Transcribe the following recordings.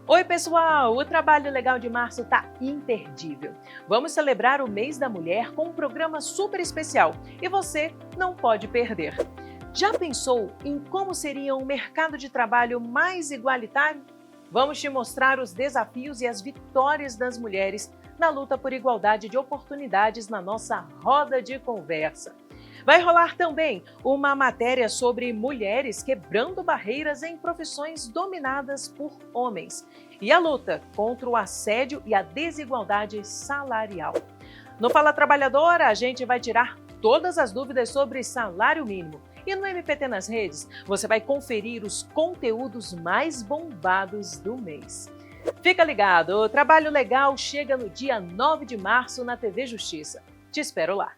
Oi, pessoal! O Trabalho Legal de Março está imperdível. Vamos celebrar o Mês da Mulher com um programa super especial e você não pode perder. Já pensou em como seria um mercado de trabalho mais igualitário? Vamos te mostrar os desafios e as vitórias das mulheres na luta por igualdade de oportunidades na nossa roda de conversa. Vai rolar também uma matéria sobre mulheres quebrando barreiras em profissões dominadas por homens e a luta contra o assédio e a desigualdade salarial. No Fala Trabalhadora, a gente vai tirar todas as dúvidas sobre salário mínimo. E no MPT nas redes, você vai conferir os conteúdos mais bombados do mês. Fica ligado, o Trabalho Legal chega no dia 9 de março na TV Justiça. Te espero lá.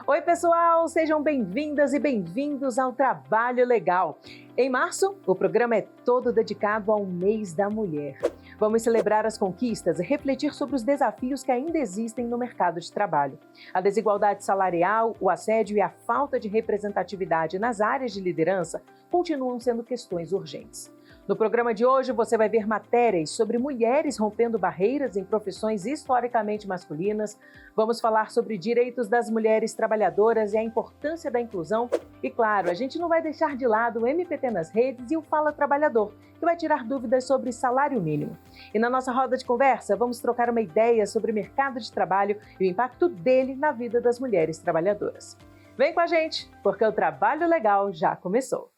Oi, pessoal! Sejam bem-vindas e bem-vindos ao Trabalho Legal. Em março, o programa é todo dedicado ao Mês da Mulher. Vamos celebrar as conquistas e refletir sobre os desafios que ainda existem no mercado de trabalho. A desigualdade salarial, o assédio e a falta de representatividade nas áreas de liderança continuam sendo questões urgentes. No programa de hoje, você vai ver matérias sobre mulheres rompendo barreiras em profissões historicamente masculinas. Vamos falar sobre direitos das mulheres trabalhadoras e a importância da inclusão. E claro, a gente não vai deixar de lado o MPT nas redes e o Fala Trabalhador, que vai tirar dúvidas sobre salário mínimo. E na nossa roda de conversa, vamos trocar uma ideia sobre o mercado de trabalho e o impacto dele na vida das mulheres trabalhadoras. Vem com a gente, porque o Trabalho Legal já começou.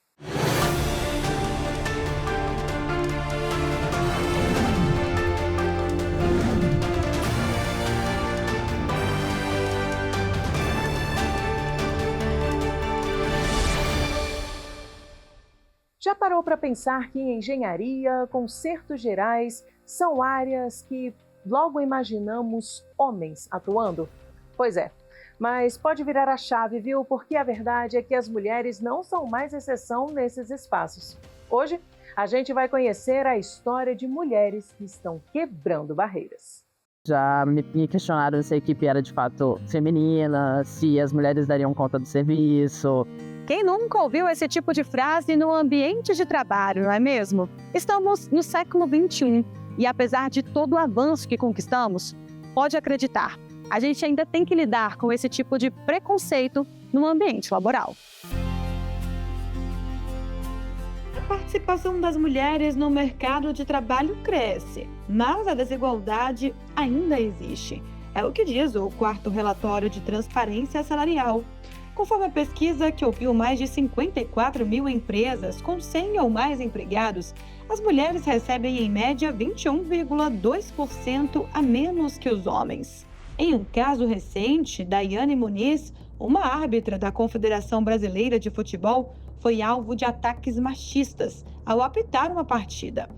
Já parou para pensar que engenharia, concertos gerais são áreas que logo imaginamos homens atuando? Pois é, mas pode virar a chave, viu? Porque a verdade é que as mulheres não são mais exceção nesses espaços. Hoje, a gente vai conhecer a história de mulheres que estão quebrando barreiras. Já me questionaram se a equipe era de fato feminina, se as mulheres dariam conta do serviço. Quem nunca ouviu esse tipo de frase no ambiente de trabalho, não é mesmo? Estamos no século XXI e apesar de todo o avanço que conquistamos, pode acreditar, a gente ainda tem que lidar com esse tipo de preconceito no ambiente laboral. A participação das mulheres no mercado de trabalho cresce, mas a desigualdade ainda existe. É o que diz o 4º relatório de transparência salarial. Conforme a pesquisa que ouviu mais de 54 mil empresas com 100 ou mais empregados, as mulheres recebem em média 21,2% a menos que os homens. Em um caso recente, Daiane Muniz, uma árbitra da Confederação Brasileira de Futebol, foi alvo de ataques machistas ao apitar uma partida.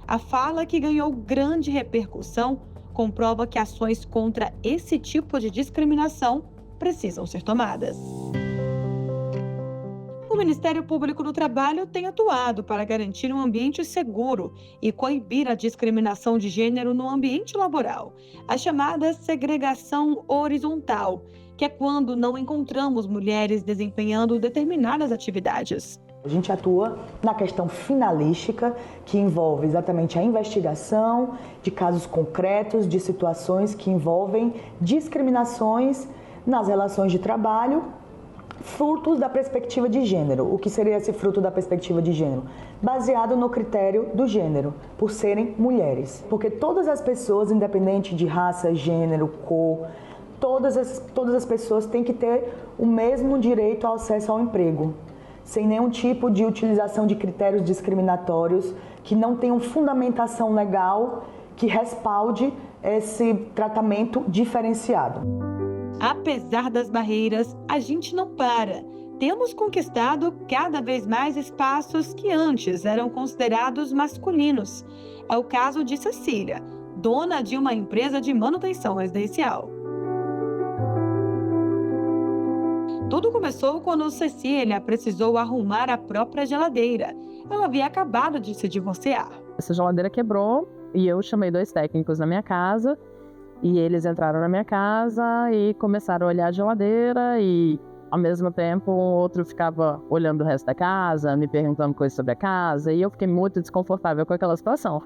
A fala, que ganhou grande repercussão, comprova que ações contra esse tipo de discriminação precisam ser tomadas. O Ministério Público do Trabalho tem atuado para garantir um ambiente seguro e coibir a discriminação de gênero no ambiente laboral, a chamada segregação horizontal, que é quando não encontramos mulheres desempenhando determinadas atividades. A gente atua na questão finalística, que envolve exatamente a investigação de casos concretos, de situações que envolvem discriminações nas relações de trabalho, frutos da perspectiva de gênero. O que seria esse fruto da perspectiva de gênero? Baseado no critério do gênero, por serem mulheres. Porque todas as pessoas, independente de raça, gênero, cor, todas as pessoas têm que ter o mesmo direito ao acesso ao emprego, sem nenhum tipo de utilização de critérios discriminatórios que não tenham fundamentação legal que respalde esse tratamento diferenciado. Apesar das barreiras, a gente não para. Temos conquistado cada vez mais espaços que antes eram considerados masculinos. É o caso de Cecília, dona de uma empresa de manutenção residencial. Tudo começou quando Cecília precisou arrumar a própria geladeira. Ela havia acabado de se divorciar. Essa geladeira quebrou e eu chamei 2 técnicos na minha casa. E eles entraram na minha casa e começaram a olhar a geladeira e ao mesmo tempo, um outro ficava olhando o resto da casa, me perguntando coisas sobre a casa, e eu fiquei muito desconfortável com aquela situação.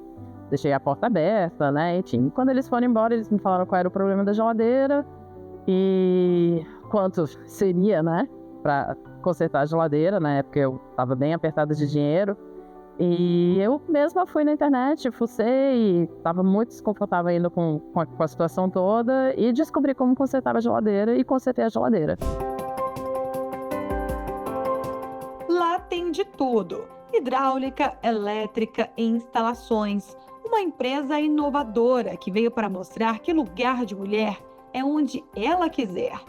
Deixei a porta aberta, né, enfim. Quando eles foram embora, eles me falaram qual era o problema da geladeira e quanto seria, né, para consertar a geladeira. Na época eu estava bem apertada de dinheiro. E eu mesma fui na internet, fucei, estava muito desconfortável ainda com a situação toda e descobri como consertar a geladeira e consertei a geladeira. Lá tem de tudo: hidráulica, elétrica e instalações. Uma empresa inovadora que veio para mostrar que lugar de mulher é onde ela quiser.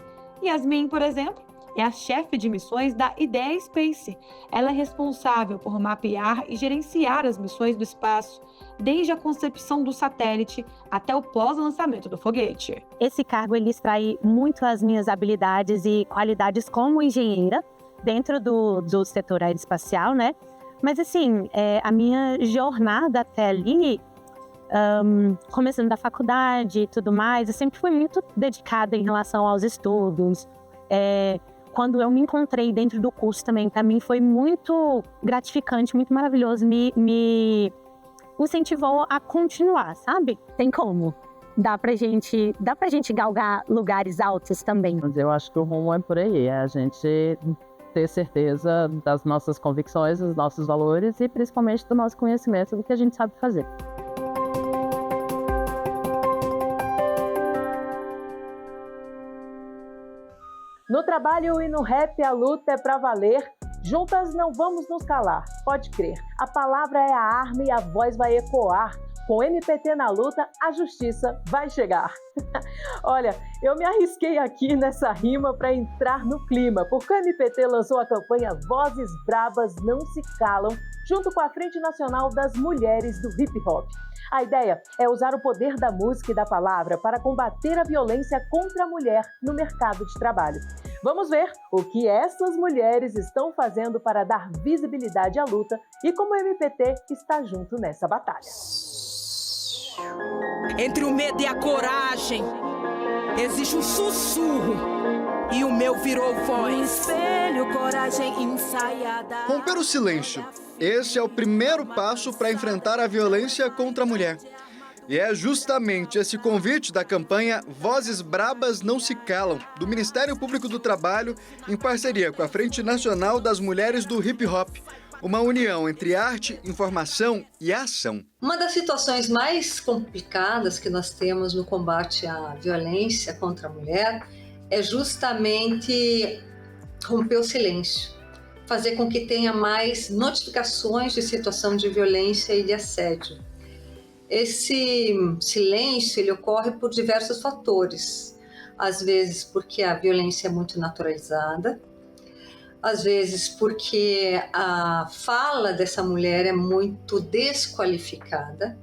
Yasmin, por exemplo, é a chefe de missões da Idea Space. Ela é responsável por mapear e gerenciar as missões do espaço, desde a concepção do satélite até o pós-lançamento do foguete. Esse cargo ele extrai muito as minhas habilidades e qualidades como engenheira dentro do setor aeroespacial, né? Mas assim, a minha jornada até ali, começando da faculdade e tudo mais, eu sempre fui muito dedicada em relação aos estudos. Quando eu me encontrei dentro do curso também, para mim foi muito gratificante, muito maravilhoso, me incentivou a continuar, sabe? Tem como. Dá pra gente galgar lugares altos também. Mas eu acho que o rumo é por aí, é a gente ter certeza das nossas convicções, dos nossos valores e principalmente do nosso conhecimento do que a gente sabe fazer. No trabalho e no rap, a luta é pra valer. Juntas não vamos nos calar, pode crer. A palavra é a arma e a voz vai ecoar. Com o MPT na luta, a justiça vai chegar. Olha, eu me arrisquei aqui nessa rima para entrar no clima, porque o MPT lançou a campanha Vozes Brabas Não Se Calam, junto com a Frente Nacional das Mulheres do Hip Hop. A ideia é usar o poder da música e da palavra para combater a violência contra a mulher no mercado de trabalho. Vamos ver o que essas mulheres estão fazendo para dar visibilidade à luta e como o MPT está junto nessa batalha. Entre o medo e a coragem, existe um sussurro e o meu virou voz. Espelho, coragem ensaiada. Romper o silêncio. Esse é o primeiro passo para enfrentar a violência contra a mulher. E é justamente esse convite da campanha Vozes Brabas Não Se Calam, do Ministério Público do Trabalho, em parceria com a Frente Nacional das Mulheres do Hip Hop, uma união entre arte, informação e ação. Uma das situações mais complicadas que nós temos no combate à violência contra a mulher é justamente romper o silêncio, fazer com que tenha mais notificações de situação de violência e de assédio. Esse silêncio ele ocorre por diversos fatores, às vezes porque a violência é muito naturalizada, às vezes porque a fala dessa mulher é muito desqualificada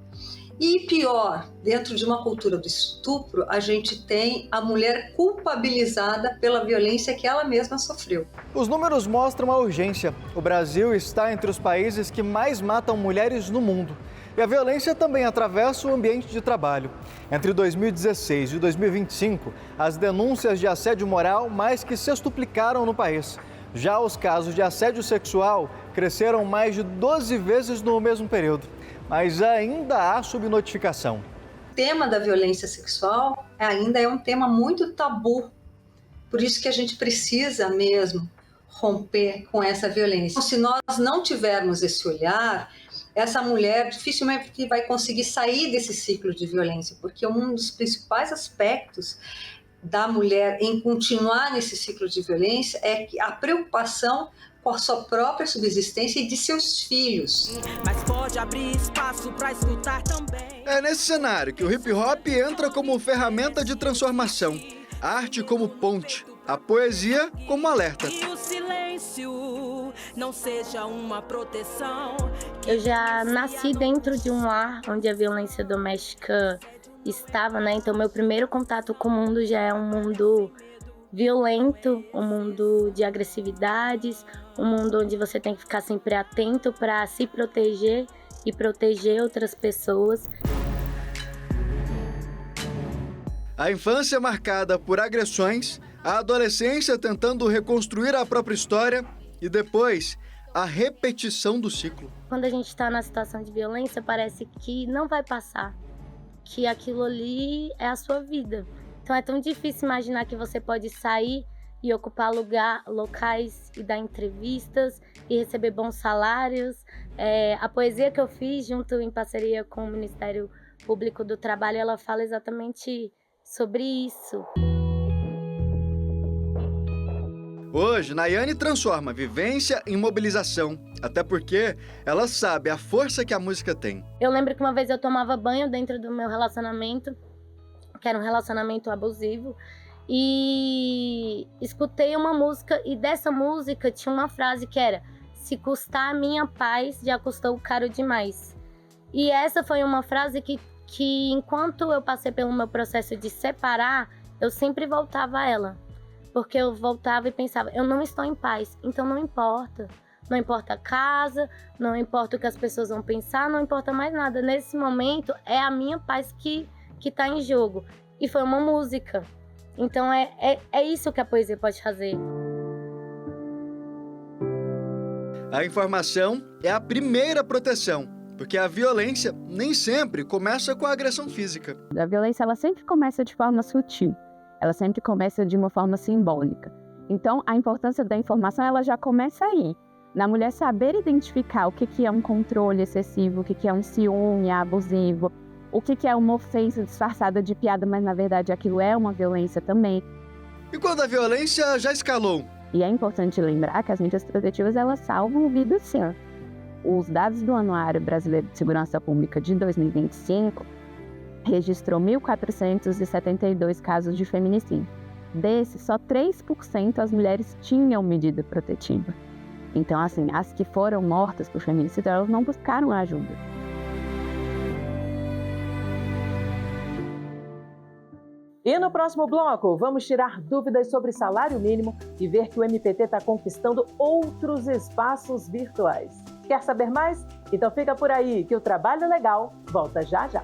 e pior, dentro de uma cultura do estupro, a gente tem a mulher culpabilizada pela violência que ela mesma sofreu. Os números mostram a urgência. O Brasil está entre os países que mais matam mulheres no mundo. E a violência também atravessa o ambiente de trabalho. Entre 2016 e 2025, as denúncias de assédio moral mais que sextuplicaram no país. Já os casos de assédio sexual cresceram mais de 12 vezes no mesmo período. Mas ainda há subnotificação. O tema da violência sexual ainda é um tema muito tabu. Por isso que a gente precisa mesmo romper com essa violência. Se nós não tivermos esse olhar, essa mulher dificilmente vai conseguir sair desse ciclo de violência, porque um dos principais aspectos da mulher em continuar nesse ciclo de violência é a preocupação com a sua própria subsistência e de seus filhos. Mas pode abrir espaço para escutar também. É nesse cenário que o hip hop entra como ferramenta de transformação, a arte como ponte, a poesia como alerta. E o silêncio não seja uma proteção. Eu já nasci dentro de um lar onde a violência doméstica estava, né? Então meu primeiro contato com o mundo já é um mundo violento, um mundo de agressividades, um mundo onde você tem que ficar sempre atento para se proteger e proteger outras pessoas. A infância marcada por agressões, A adolescência tentando reconstruir a própria história e depois a repetição do ciclo. Quando a gente está na situação de violência, parece que não vai passar, que aquilo ali é a sua vida. Então é tão difícil imaginar que você pode sair e ocupar locais e dar entrevistas e receber bons salários. A poesia que eu fiz junto em parceria com o Ministério Público do Trabalho, ela fala exatamente sobre isso. Hoje, Nayane transforma vivência em mobilização, até porque ela sabe a força que a música tem. Eu lembro que uma vez eu tomava banho dentro do meu relacionamento, que era um relacionamento abusivo, e escutei uma música, e dessa música tinha uma frase que era: se custar a minha paz, já custou caro demais. E essa foi uma frase que enquanto eu passei pelo meu processo de separar, eu sempre voltava a ela. Porque eu voltava e pensava, eu não estou em paz, então não importa. Não importa a casa, não importa o que as pessoas vão pensar, não importa mais nada. Nesse momento, é a minha paz que está em jogo. E foi uma música. Então é isso que a poesia pode fazer. A informação é a primeira proteção, porque a violência nem sempre começa com a agressão física. A violência, ela sempre começa de forma sutil. Ela sempre começa de uma forma simbólica. Então, a importância da informação, ela já começa aí. Na mulher saber identificar o que é um controle excessivo, o que é um ciúme abusivo, o que é uma ofensa disfarçada de piada, mas na verdade aquilo é uma violência também. E quando a violência já escalou? E é importante lembrar que as medidas protetivas, elas salvam vidas sim. Os dados do Anuário Brasileiro de Segurança Pública de 2025 registrou 1.472 casos de feminicídio. Desses, só 3% as mulheres tinham medida protetiva. Então, assim, as que foram mortas por feminicídio, elas não buscaram ajuda. E no próximo bloco, vamos tirar dúvidas sobre salário mínimo e ver que o MPT está conquistando outros espaços virtuais. Quer saber mais? Então fica por aí, que o Trabalho Legal volta já já.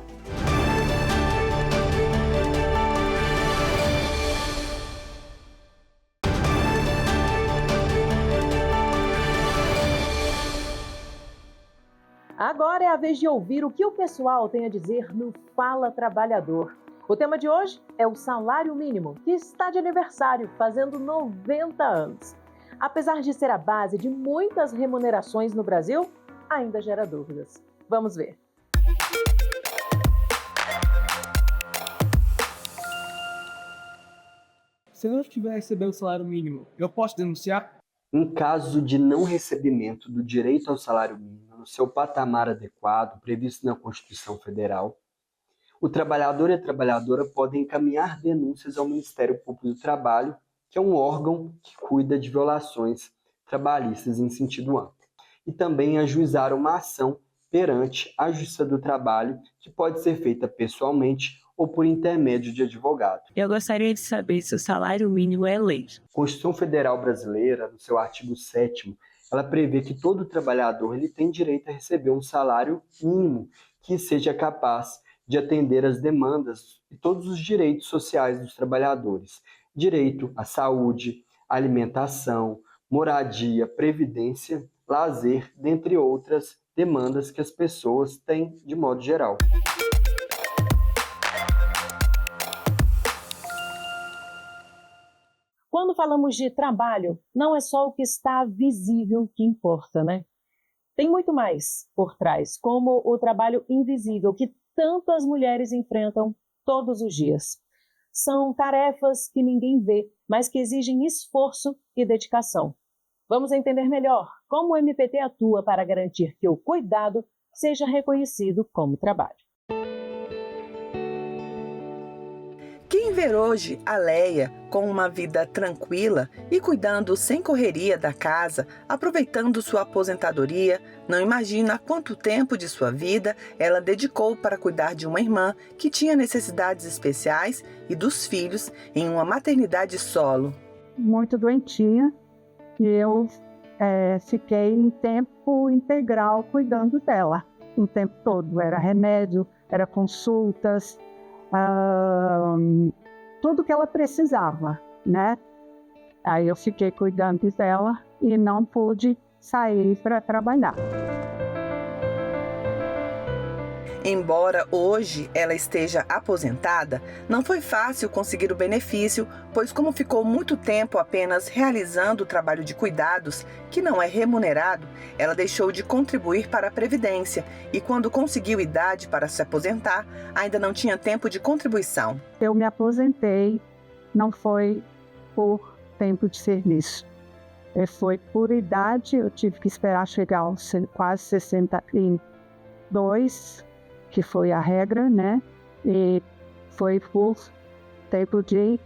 Agora é a vez de ouvir o que o pessoal tem a dizer no Fala Trabalhador. O tema de hoje é o salário mínimo, que está de aniversário, fazendo 90 anos. Apesar de ser a base de muitas remunerações no Brasil, ainda gera dúvidas. Vamos ver. Se eu não estiver recebendo o salário mínimo, eu posso denunciar? Em caso de não recebimento do direito ao salário mínimo no seu patamar adequado, previsto na Constituição Federal, o trabalhador e a trabalhadora podem encaminhar denúncias ao Ministério Público do Trabalho, que é um órgão que cuida de violações trabalhistas em sentido amplo, e também ajuizar uma ação perante a Justiça do Trabalho, que pode ser feita pessoalmente ou por intermédio de advogado. Eu gostaria de saber se o salário mínimo é lei. A Constituição Federal Brasileira, no seu artigo 7º, ela prevê que todo trabalhador ele tem direito a receber um salário mínimo que seja capaz de atender às demandas e todos os direitos sociais dos trabalhadores. Direito à saúde, alimentação, moradia, previdência, lazer, dentre outras demandas que as pessoas têm de modo geral. Quando falamos de trabalho, não é só o que está visível que importa, né? Tem muito mais por trás, como o trabalho invisível que tantas mulheres enfrentam todos os dias. São tarefas que ninguém vê, mas que exigem esforço e dedicação. Vamos entender melhor como o MPT atua para garantir que o cuidado seja reconhecido como trabalho. Quem ver hoje a Leia com uma vida tranquila e cuidando sem correria da casa, aproveitando sua aposentadoria, não imagina quanto tempo de sua vida ela dedicou para cuidar de uma irmã que tinha necessidades especiais e dos filhos em uma maternidade solo. Muito doentinha e eu fiquei em tempo integral cuidando dela, o tempo todo. Era remédio, era consultas, tudo que ela precisava. né? Aí eu fiquei cuidando dela e não pude sair para trabalhar. Embora hoje ela esteja aposentada, não foi fácil conseguir o benefício, pois como ficou muito tempo apenas realizando o trabalho de cuidados, que não é remunerado, ela deixou de contribuir para a Previdência e quando conseguiu idade para se aposentar, ainda não tinha tempo de contribuição. Eu me aposentei, não foi por tempo de serviço. Foi por idade, eu tive que esperar chegar aos quase 62, que foi a regra, né? E foi por tempo de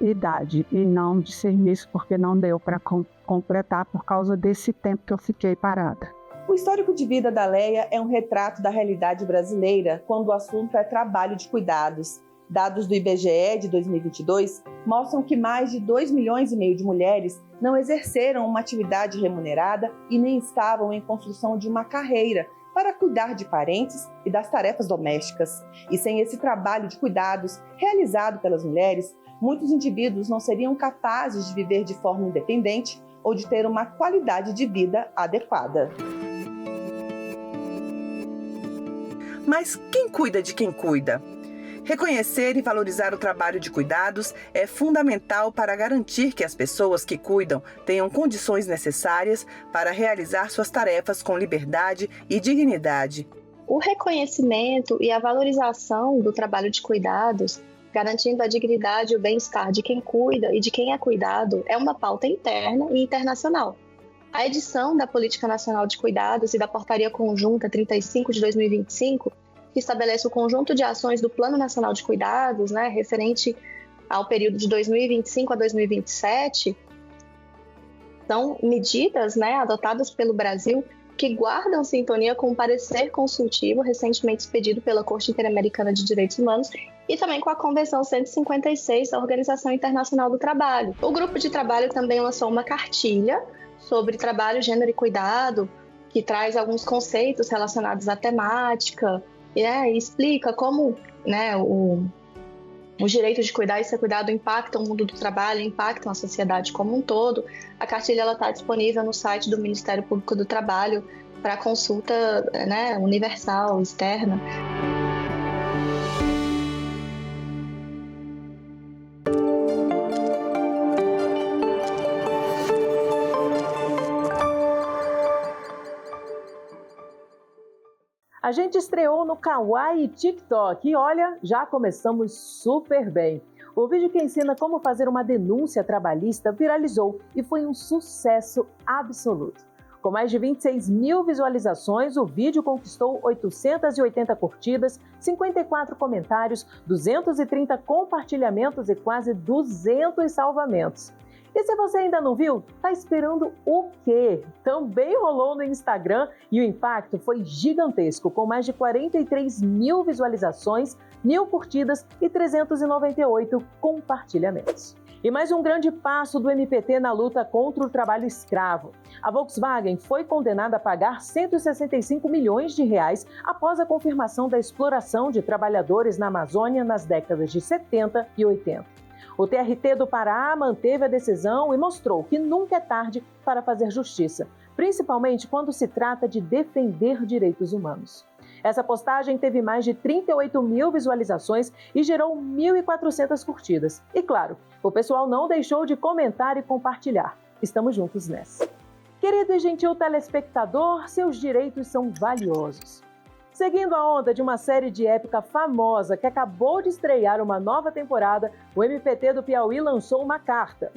idade e não de serviço, porque não deu para completar por causa desse tempo que eu fiquei parada. O histórico de vida da Leia é um retrato da realidade brasileira quando o assunto é trabalho de cuidados. Dados do IBGE de 2022 mostram que mais de 2,5 milhões de mulheres não exerceram uma atividade remunerada e nem estavam em construção de uma carreira para cuidar de parentes e das tarefas domésticas. E sem esse trabalho de cuidados realizado pelas mulheres, muitos indivíduos não seriam capazes de viver de forma independente ou de ter uma qualidade de vida adequada. Mas quem cuida de quem cuida? Reconhecer e valorizar o trabalho de cuidados é fundamental para garantir que as pessoas que cuidam tenham condições necessárias para realizar suas tarefas com liberdade e dignidade. O reconhecimento e a valorização do trabalho de cuidados, garantindo a dignidade e o bem-estar de quem cuida e de quem é cuidado, é uma pauta interna e internacional. A edição da Política Nacional de Cuidados e da Portaria Conjunta 35 de 2025, que estabelece o conjunto de ações do Plano Nacional de Cuidados, né, referente ao período de 2025 a 2027, são medidas, né, adotadas pelo Brasil que guardam sintonia com o parecer consultivo recentemente expedido pela Corte Interamericana de Direitos Humanos e também com a Convenção 156 da Organização Internacional do Trabalho. O grupo de trabalho também lançou uma cartilha sobre trabalho, gênero e cuidado, que traz alguns conceitos relacionados à temática, e explica como, né, o direito de cuidar e ser cuidado impactam o mundo do trabalho, impactam a sociedade como um todo. A cartilha está disponível no site do Ministério Público do Trabalho para consulta, né, universal, externa. A gente estreou no Kawaii e TikTok e olha, já começamos super bem. O vídeo que ensina como fazer uma denúncia trabalhista viralizou e foi um sucesso absoluto. Com mais de 26 mil visualizações, o vídeo conquistou 880 curtidas, 54 comentários, 230 compartilhamentos e quase 200 salvamentos. E se você ainda não viu, tá esperando o quê? Também rolou no Instagram e o impacto foi gigantesco, com mais de 43 mil visualizações, 1.000 curtidas e 398 compartilhamentos. E mais um grande passo do MPT na luta contra o trabalho escravo. A Volkswagen foi condenada a pagar 165 milhões de reais após a confirmação da exploração de trabalhadores na Amazônia nas décadas de 70 e 80. O TRT do Pará manteve a decisão e mostrou que nunca é tarde para fazer justiça, principalmente quando se trata de defender direitos humanos. Essa postagem teve mais de 38 mil visualizações e gerou 1.400 curtidas. E claro, o pessoal não deixou de comentar e compartilhar. Estamos juntos nessa. Querido e gentil telespectador, seus direitos são valiosos. Seguindo a onda de uma série de épica famosa que acabou de estrear uma nova temporada, o MPT do Piauí lançou uma carta,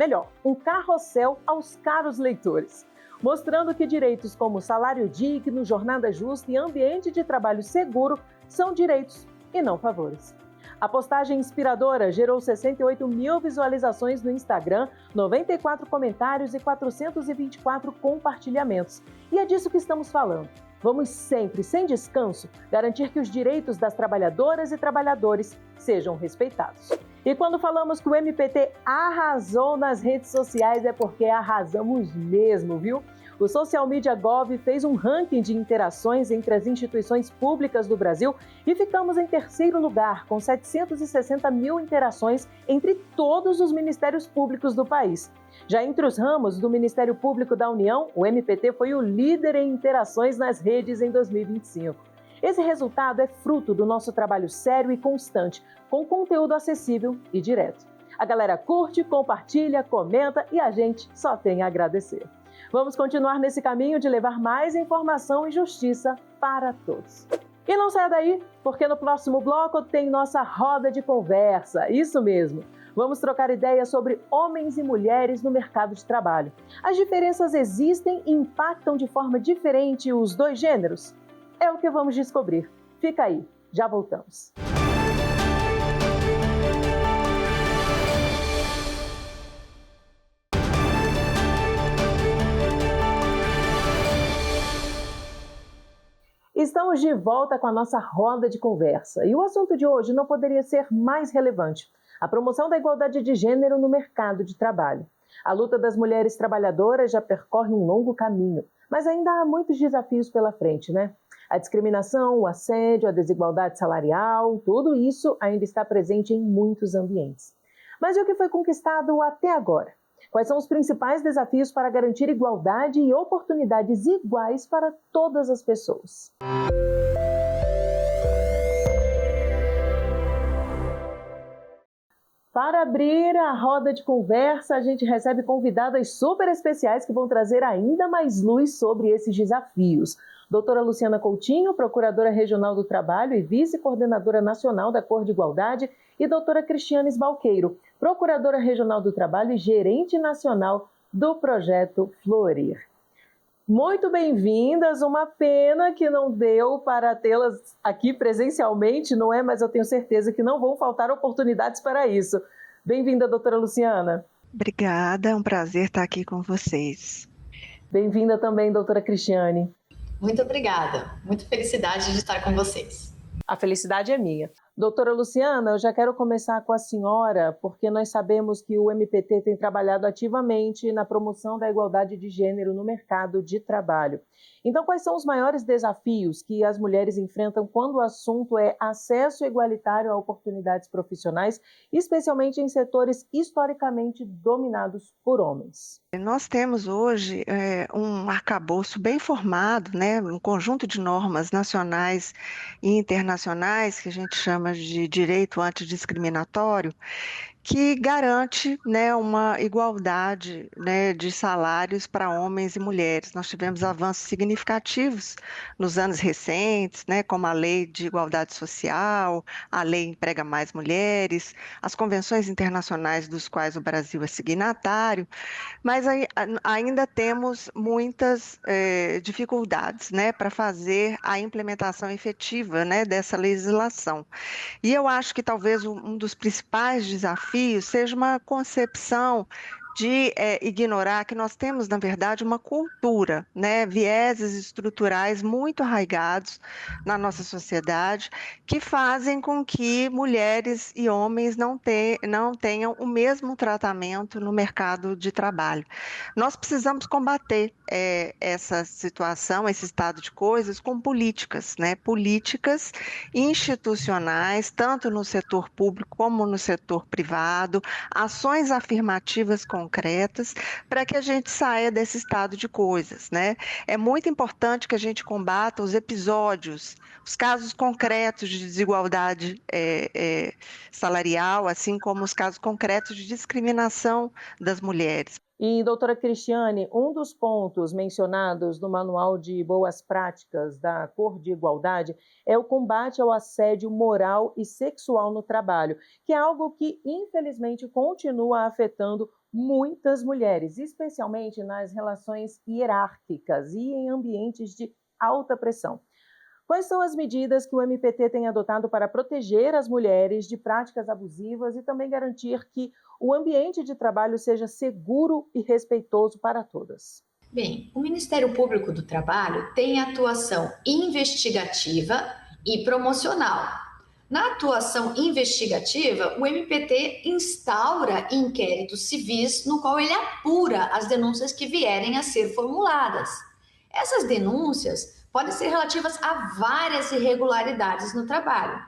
um carrossel aos caros leitores, mostrando que direitos como salário digno, jornada justa e ambiente de trabalho seguro são direitos e não favores. A postagem inspiradora gerou 68 mil visualizações no Instagram, 94 comentários e 424 compartilhamentos. E é disso que estamos falando. Vamos sempre, sem descanso, garantir que os direitos das trabalhadoras e trabalhadores sejam respeitados. E quando falamos que o MPT arrasou nas redes sociais é porque arrasamos mesmo, viu? O Social Media Gov fez um ranking de interações entre as instituições públicas do Brasil e ficamos em terceiro lugar, com 760 mil interações entre todos os ministérios públicos do país. Já entre os ramos do Ministério Público da União, o MPT foi o líder em interações nas redes em 2025. Esse resultado é fruto do nosso trabalho sério e constante, com conteúdo acessível e direto. A galera curte, compartilha, comenta e a gente só tem a agradecer. Vamos continuar nesse caminho de levar mais informação e justiça para todos. E não saia daí, porque no próximo bloco tem nossa roda de conversa. Isso mesmo. Vamos trocar ideias sobre homens e mulheres no mercado de trabalho. As diferenças existem e impactam de forma diferente os dois gêneros? É o que vamos descobrir. Fica aí, já voltamos. Estamos de volta com a nossa roda de conversa e o assunto de hoje não poderia ser mais relevante: a promoção da igualdade de gênero no mercado de trabalho. A luta das mulheres trabalhadoras já percorre um longo caminho, mas ainda há muitos desafios pela frente, né? A discriminação, o assédio, a desigualdade salarial, tudo isso ainda está presente em muitos ambientes. Mas e o que foi conquistado até agora? Quais são os principais desafios para garantir igualdade e oportunidades iguais para todas as pessoas? Para abrir a roda de conversa, a gente recebe convidadas super especiais que vão trazer ainda mais luz sobre esses desafios. Doutora Luciana Coutinho, Procuradora Regional do Trabalho e Vice-Coordenadora Nacional da Cor de Igualdade, e doutora Cristiane Balqueiro, Procuradora Regional do Trabalho e Gerente Nacional do Projeto Florir. Muito bem-vindas, uma pena que não deu para tê-las aqui presencialmente, não é? Mas eu tenho certeza que não vão faltar oportunidades para isso. Bem-vinda, doutora Luciana. Obrigada, é um prazer estar aqui com vocês. Bem-vinda também, doutora Cristiane. Muito obrigada, muita felicidade de estar com vocês. A felicidade é minha. Doutora Luciana, eu já quero começar com a senhora, porque nós sabemos que o MPT tem trabalhado ativamente na promoção da igualdade de gênero no mercado de trabalho. Então, quais são os maiores desafios que as mulheres enfrentam quando o assunto é acesso igualitário a oportunidades profissionais, especialmente em setores historicamente dominados por homens? Nós temos hoje um arcabouço bem formado, né, um conjunto de normas nacionais e internacionais, que a gente chama de direito antidiscriminatório, que garante, né, uma igualdade, né, de salários para homens e mulheres. Nós tivemos avanços significativos nos anos recentes, né, como a Lei de Igualdade Social, a Lei Emprega Mais Mulheres, as convenções internacionais dos quais o Brasil é signatário, mas ainda temos muitas dificuldades, né, para fazer a implementação efetiva, né, dessa legislação. E eu acho que talvez um dos principais desafios seja uma concepção de ignorar que nós temos, na verdade, uma cultura, né, vieses estruturais muito arraigados na nossa sociedade, que fazem com que mulheres e homens não tenham o mesmo tratamento no mercado de trabalho. Nós precisamos combater essa situação, esse estado de coisas, com políticas, né, políticas institucionais, tanto no setor público como no setor privado, ações afirmativas concretas para que a gente saia desse estado de coisas, né? É muito importante que a gente combata os episódios, os casos concretos de desigualdade salarial, assim como os casos concretos de discriminação das mulheres. E, doutora Cristiane, um dos pontos mencionados no Manual de Boas Práticas da Cor de Igualdade é o combate ao assédio moral e sexual no trabalho, que é algo que, infelizmente, continua afetando muitas mulheres, especialmente nas relações hierárquicas e em ambientes de alta pressão. Quais são as medidas que o MPT tem adotado para proteger as mulheres de práticas abusivas e também garantir que o ambiente de trabalho seja seguro e respeitoso para todas? Bem, o Ministério Público do Trabalho tem atuação investigativa e promocional. Na atuação investigativa, o MPT instaura inquéritos civis no qual ele apura as denúncias que vierem a ser formuladas. Essas denúncias podem ser relativas a várias irregularidades no trabalho,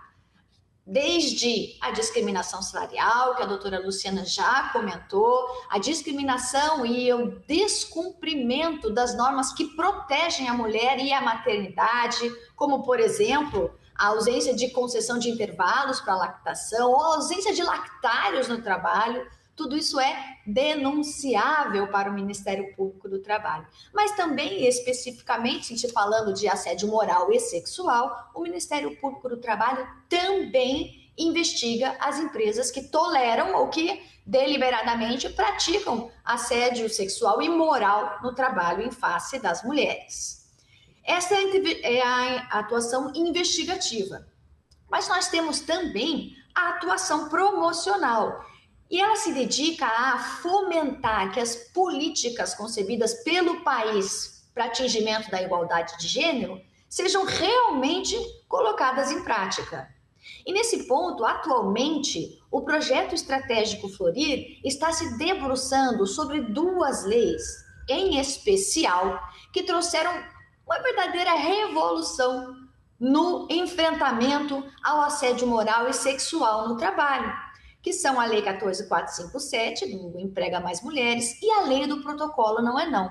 desde a discriminação salarial, que a doutora Luciana já comentou, a discriminação e o descumprimento das normas que protegem a mulher e a maternidade, como, por exemplo, a ausência de concessão de intervalos para lactação ou a ausência de lactários no trabalho. Tudo isso é denunciável para o Ministério Público do Trabalho. Mas também, especificamente, falando de assédio moral e sexual, o Ministério Público do Trabalho também investiga as empresas que toleram ou que deliberadamente praticam assédio sexual e moral no trabalho em face das mulheres. Essa é a atuação investigativa. Mas nós temos também a atuação promocional. E ela se dedica a fomentar que as políticas concebidas pelo país para atingimento da igualdade de gênero sejam realmente colocadas em prática. E nesse ponto, atualmente, o projeto estratégico Florir está se debruçando sobre 2 leis, em especial, que trouxeram uma verdadeira revolução no enfrentamento ao assédio moral e sexual no trabalho, que são a Lei 14.457, do Emprega Mais Mulheres, e a Lei do Protocolo Não é Não.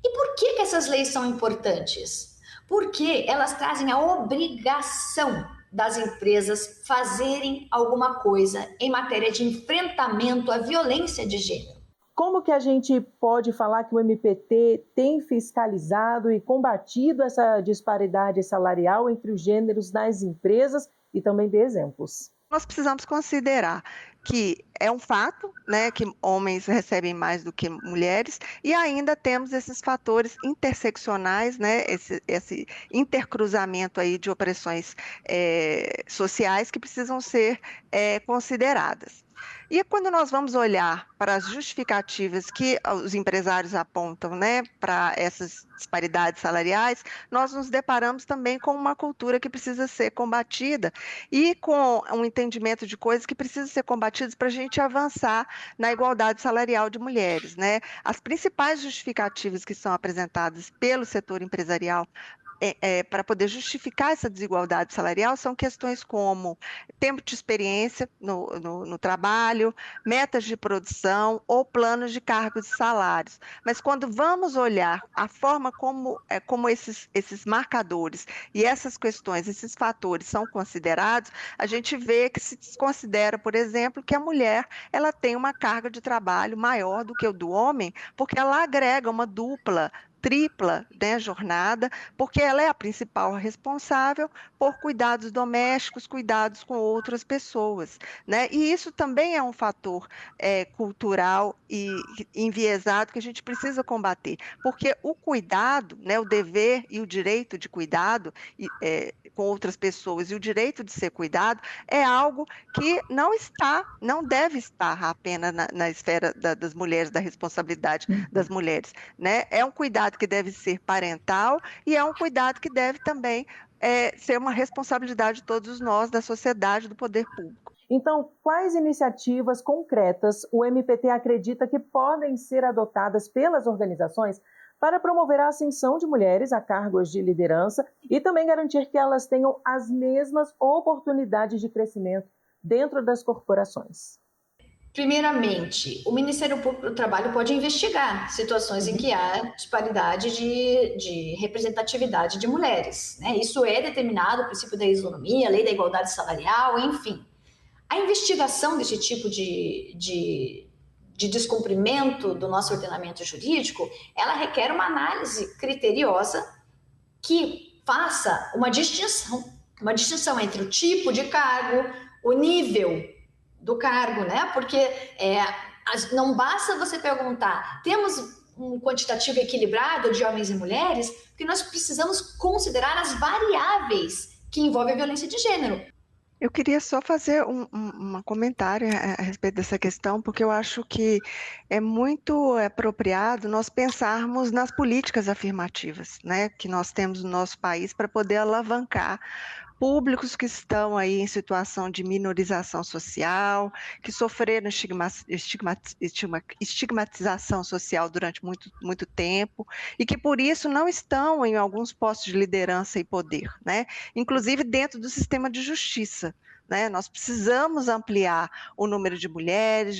E por que essas leis são importantes? Porque elas trazem a obrigação das empresas fazerem alguma coisa em matéria de enfrentamento à violência de gênero. Como que a gente pode falar que o MPT tem fiscalizado e combatido essa disparidade salarial entre os gêneros nas empresas e também dê exemplos? Nós precisamos considerar que é um fato, né, que homens recebem mais do que mulheres, e ainda temos esses fatores interseccionais, né, esse intercruzamento aí de opressões sociais que precisam ser consideradas. E quando nós vamos olhar para as justificativas que os empresários apontam, né, para essas disparidades salariais, nós nos deparamos também com uma cultura que precisa ser combatida e com um entendimento de coisas que precisam ser combatidas para a gente avançar na igualdade salarial de mulheres, né? As principais justificativas que são apresentadas pelo setor empresarial para poder justificar essa desigualdade salarial são questões como tempo de experiência no trabalho, metas de produção ou planos de cargos e salários. Mas quando vamos olhar a forma como esses marcadores e essas questões, esses fatores são considerados, a gente vê que se desconsidera, por exemplo, que a mulher ela tem uma carga de trabalho maior do que o do homem, porque ela agrega uma dupla, tripla, né, jornada, porque ela é a principal responsável por cuidados domésticos, cuidados com outras pessoas, né? E isso também é um fator cultural e enviesado que a gente precisa combater, porque o cuidado, né, o dever e o direito de cuidado com outras pessoas e o direito de ser cuidado é algo que não deve estar apenas na esfera das mulheres, da responsabilidade das mulheres, né? É um cuidado que deve ser parental e é um cuidado que deve também ser uma responsabilidade de todos nós, da sociedade, do poder público. Então, quais iniciativas concretas o MPT acredita que podem ser adotadas pelas organizações para promover a ascensão de mulheres a cargos de liderança e também garantir que elas tenham as mesmas oportunidades de crescimento dentro das corporações? Primeiramente, o Ministério Público do Trabalho pode investigar situações em que há disparidade de representatividade de mulheres, né? Isso é determinado, o princípio da isonomia, a lei da igualdade salarial, enfim. A investigação desse tipo de descumprimento do nosso ordenamento jurídico, ela requer uma análise criteriosa que faça uma distinção entre o tipo de cargo, o nível do cargo, né? Porque não basta você perguntar, temos um quantitativo equilibrado de homens e mulheres, porque nós precisamos considerar as variáveis que envolvem a violência de gênero. Eu queria só fazer um comentário a respeito dessa questão, porque eu acho que é muito apropriado nós pensarmos nas políticas afirmativas, né, que nós temos no nosso país para poder alavancar públicos que estão aí em situação de minorização social, que sofreram estigmatização social durante muito tempo e que por isso não estão em alguns postos de liderança e poder, né? Inclusive dentro do sistema de justiça. Né? Nós precisamos ampliar o número de mulheres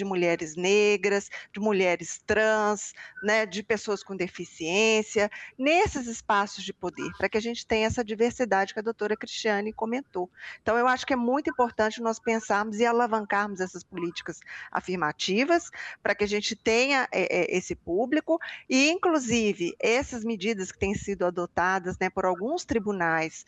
negras, de mulheres trans, né? De pessoas com deficiência, nesses espaços de poder, para que a gente tenha essa diversidade que a doutora Cristiane comentou. Então, eu acho que é muito importante nós pensarmos e alavancarmos essas políticas afirmativas, para que a gente tenha esse público e, inclusive, essas medidas que têm sido adotadas, né, por alguns tribunais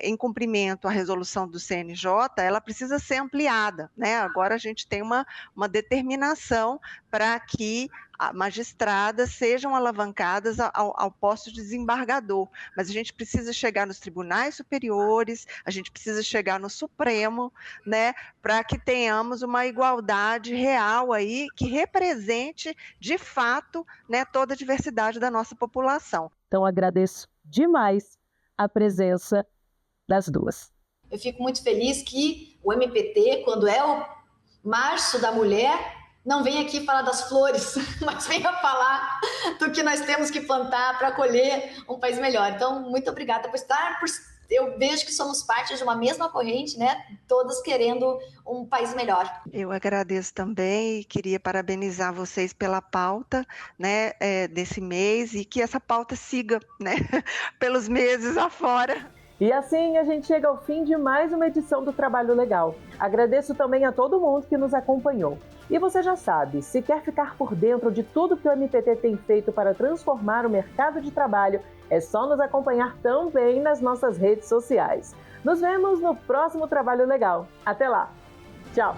em cumprimento à resolução do CNJ, ela precisa ser ampliada, né? Agora a gente tem uma determinação para que magistradas sejam alavancadas ao posto de desembargador, mas a gente precisa chegar nos tribunais superiores, a gente precisa chegar no Supremo, né, para que tenhamos uma igualdade real aí, que represente, de fato, né, toda a diversidade da nossa população. Então, agradeço demais a presença das duas. Eu fico muito feliz que o MPT, quando é o Março da Mulher, não vem aqui falar das flores, mas venha falar do que nós temos que plantar para colher um país melhor. Então, muito obrigada por estar. Eu vejo que somos parte de uma mesma corrente, né? Todas querendo um país melhor. Eu agradeço também e queria parabenizar vocês pela pauta, né, desse mês e que essa pauta siga, né, pelos meses afora. E assim a gente chega ao fim de mais uma edição do Trabalho Legal. Agradeço também a todo mundo que nos acompanhou. E você já sabe, se quer ficar por dentro de tudo que o MPT tem feito para transformar o mercado de trabalho, é só nos acompanhar também nas nossas redes sociais. Nos vemos no próximo Trabalho Legal. Até lá! Tchau!